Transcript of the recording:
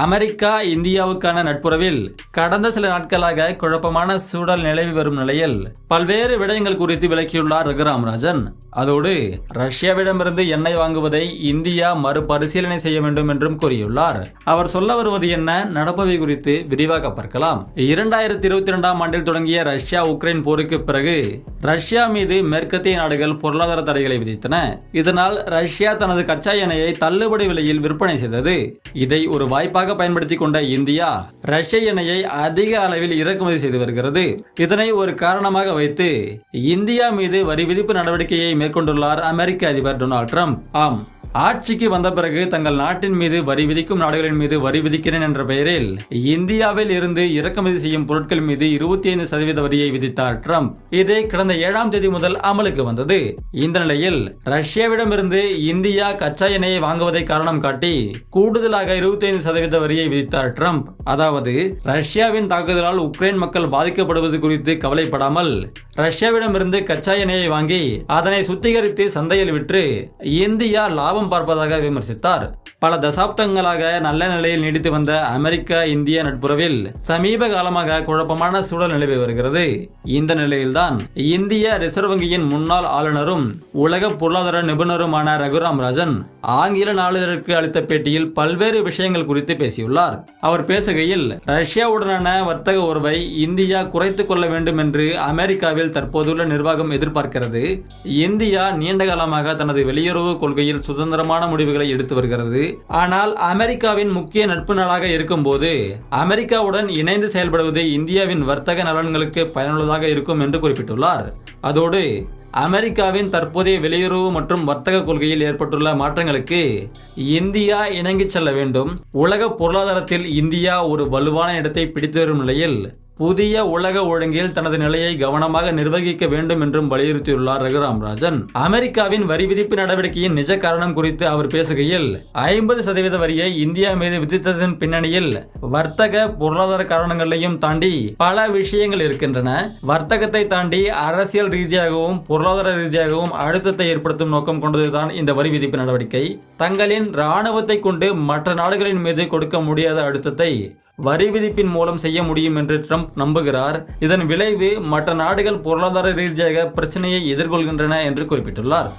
America இந்தியாவுக்கான நட்புறவில் கடந்த சில நாட்களாக குழப்பமான சூழல் நிலவி வரும் நிலையில் பல்வேறு விடயங்கள் குறித்து விளக்கியுள்ளார் ரகுராம் ராஜன். அதோடு ரஷ்யாவிடமிருந்து எண்ணெய் வாங்குவதை இந்தியா மறுபரிசீலனை செய்ய வேண்டும் என்றும் கூறியுள்ளார். அவர் சொல்ல வருவது என்ன, நடப்பவை குறித்து விரிவாக பார்க்கலாம். 2022ஆம் ஆண்டில் தொடங்கிய ரஷ்யா உக்ரைன் போருக்கு பிறகு ரஷ்யா மீது மேற்கத்திய நாடுகள் பொருளாதார தடைகளை விதித்தன. இதனால் ரஷ்யா தனது கச்சா எண்ணெயை தள்ளுபடி விலையில் விற்பனை செய்தது. இதை ஒரு வாய்ப்பாக பயன்படுத்திக் கொண்ட இந்தியா ரஷ்ய எண்ணெயை அதிக அளவில் இறக்குமதி செய்து வருகிறது. இதனை ஒரு காரணமாக வைத்து இந்தியா மீது வரி விதிப்பு நடவடிக்கையை மேற்கொண்டுள்ளார் அமெரிக்க அதிபர் டொனால்ட் ட்ரம்ப். ஆம், ஆட்சிக்கு வந்த பிறகு தங்கள் நாட்டின் மீது வரி விதிக்கும் நாடுகளின் மீது வரி விதிக்கிறேன் என்ற பெயரில் இந்தியாவில் இருந்து இறக்குமதி செய்யும் பொருட்கள் மீது 25% வரியை விதித்தார் ட்ரம்ப். இது கடந்த 7ஆம் தேதி முதல் அமலுக்கு வந்தது. இந்த நிலையில் ரஷ்யாவிடமிருந்து இந்தியா கச்சா எண்ணெயை வாங்குவதை காரணம் காட்டி கூடுதலாக 25% வரியை விதித்தார் ட்ரம்ப். அதாவது ரஷ்யாவின் தாக்குதலால் உக்ரைன் மக்கள் பாதிக்கப்படுவது குறித்து கவலைப்படாமல் ரஷ்யாவிடமிருந்து கச்சா எண்ணெயை வாங்கி அதனை சுத்திகரித்து சந்தையில் விற்று இந்தியா லாபம் பார்ப்பதாக விமர்சித்தார். பல தசாப்தங்களாக நல்ல நிலையில் நீடித்து வந்த அமெரிக்கா இந்திய நட்புறவில் சமீப காலமாக குழப்பமான சூழல் நிலவி வருகிறது. இந்த நிலையில்தான் இந்திய ரிசர்வ் வங்கியின் முன்னாள் ஆளுநரும் உலக பொருளாதார நிபுணருமான ரகுராம் ராஜன் ஆங்கில நாளிதழுக்கு அளித்த பேட்டியில் பல்வேறு விஷயங்கள் குறித்து பேசியுள்ளார். அவர் பேசுகையில் ரஷ்யாவுடனான வர்த்தக உறவை இந்தியா குறைத்துக் கொள்ள வேண்டும் என்று அமெரிக்காவில் தற்போதுள்ள நிர்வாகம் எதிர்பார்க்கிறது. இந்தியா நீண்ட காலமாக தனது வெளியுறவு கொள்கையில் சுதந்திரமான முடிவுகளை எடுத்து வருகிறது. ஆனால் அமெரிக்காவின் முக்கிய நட்பு நாடாக இருக்கும் போது அமெரிக்காவுடன் இணைந்து செயல்படுவது இந்தியாவின் வர்த்தக நலன்களுக்கு பயனுள்ளதாக இருக்கும் என்று குறிப்பிட்டுள்ளார். அதோடு அமெரிக்காவின் தற்போதைய வெளியுறவு மற்றும் வர்த்தக கொள்கையில் ஏற்பட்டுள்ள மாற்றங்களுக்கு இந்தியா இணங்கிச் செல்ல வேண்டும். உலக பொருளாதாரத்தில் இந்தியா ஒரு வலுவான இடத்தை பிடித்து வரும் நிலையில் புதிய உலக ஒழுங்கில் தனது நிலையை கவனமாக நிர்வகிக்க வேண்டும் என்றும் வலியுறுத்தியுள்ளார் ரகுராம் ராஜன். அமெரிக்காவின் வரி விதிப்பு நடவடிக்கையின் நிஜ காரணம் குறித்து அவர் பேசுகையில் 50% வரியை இந்தியா மீது விதித்ததன் பின்னணியில் வர்த்தக பொருளாதார காரணங்களையும் தாண்டி பல விஷயங்கள் இருக்கின்றன. வர்த்தகத்தை தாண்டி அரசியல் ரீதியாகவும் பொருளாதார ரீதியாகவும் அழுத்தத்தை ஏற்படுத்தும் நோக்கம் கொண்டதுதான் இந்த வரி விதிப்பு நடவடிக்கை. தங்களின் இராணுவத்தை கொண்டு மற்ற நாடுகளின் மீது கொடுக்க முடியாத அழுத்தத்தை வரி விதிப்பின் மூலம் செய்ய முடியும் என்று ட்ரம்ப் நம்புகிறார். இதன் விளைவு மற்ற நாடுகள் பொருளாதார ரீதியாக பிரச்சனையை எதிர்கொள்கின்றன என்று குறிப்பிட்டுள்ளார்.